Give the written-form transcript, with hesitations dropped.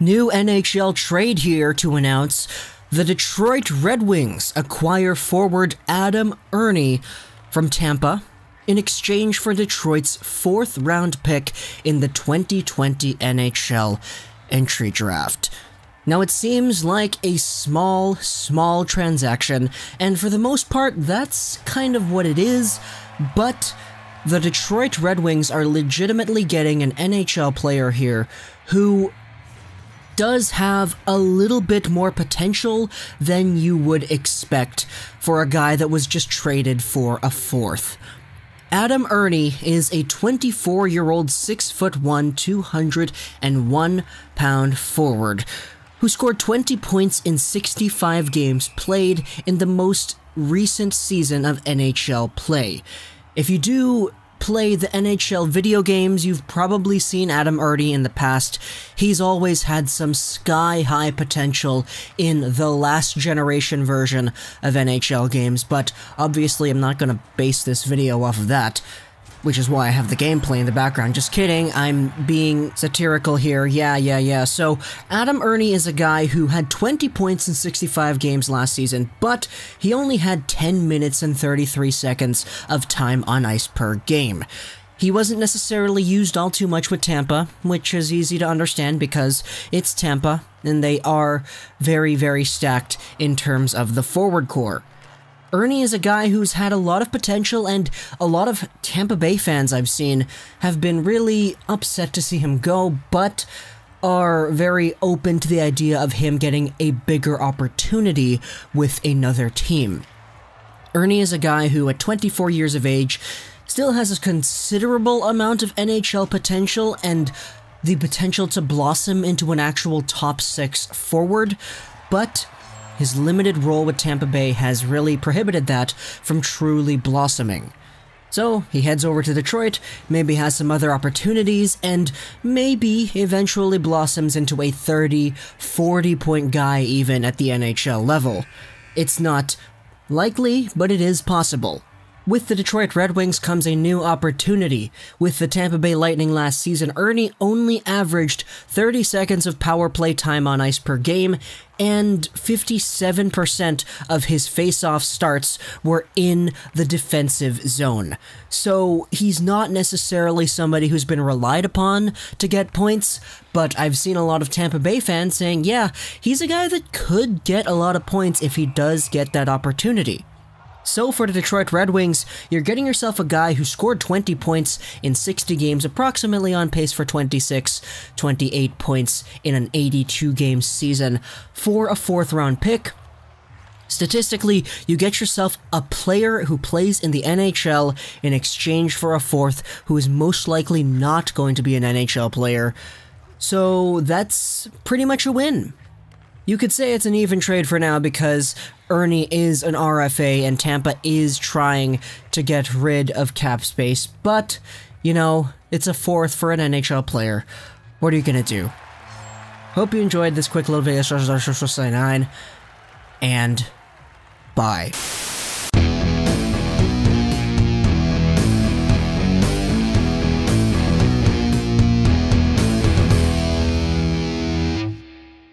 New NHL trade here to announce. The Detroit Redwings acquire forward Adam Erne from Tampa in exchange for Detroit's 4th round pick in the 2020 NHL Entry Draft. Now, it seems like a small transaction, and for the most part, that's kind of what it is, but the Detroit Red Wings are legitimately getting an NHL player here who does have a little bit more potential than you would expect for a guy that was just traded for a 4th. Adam Erne is a 24-year-old 6'1", 201-pound forward who scored 20 points in 65 games played in the most recent season of NHL play. If you do play the NHL video games, you've probably seen Adam Erne in the past. He's always had some sky-high potential in the last generation version of NHL games, but obviously I'm not going to base this video off of that, which is why I have the gameplay in the background. Just kidding, I'm being satirical here, yeah. So, Adam Erne is a guy who had 20 points in 65 games last season, but he only had 10 minutes and 33 seconds of time on ice per game. He wasn't necessarily used all too much with Tampa, which is easy to understand because it's Tampa, and they are very stacked in terms of the forward core. Erne is a guy who's had a lot of potential, and a lot of Tampa Bay fans I've seen have been really upset to see him go, but are very open to the idea of him getting a bigger opportunity with another team. Erne is a guy who, at 24 years of age, still has a considerable amount of NHL potential and the potential to blossom into an actual top 6 forward, but his limited role with Tampa Bay has really prohibited that from truly blossoming. So, he heads over to Detroit, maybe has some other opportunities, and maybe eventually blossoms into a 30-40 point guy even at the NHL level. It's not likely, but it is possible. With the Detroit Red Wings comes a new opportunity. With the Tampa Bay Lightning last season, Erne only averaged 30 seconds of power play time on ice per game, and 57% of his face-off starts were in the defensive zone. So he's not necessarily somebody who's been relied upon to get points, but I've seen a lot of Tampa Bay fans saying, yeah, he's a guy that could get a lot of points if he does get that opportunity. So for the Detroit Red Wings, you're getting yourself a guy who scored 20 points in 60 games, approximately on pace for 28 points in an 82-game season for a 4th round pick. Statistically, you get yourself a player who plays in the NHL in exchange for a 4th who is most likely not going to be an NHL player. So that's pretty much a win. You could say it's an even trade for now because Erne is an RFA and Tampa is trying to get rid of cap space, but, you know, it's a 4th for an NHL player. What are you gonna do? Hope you enjoyed this quick little video, and bye.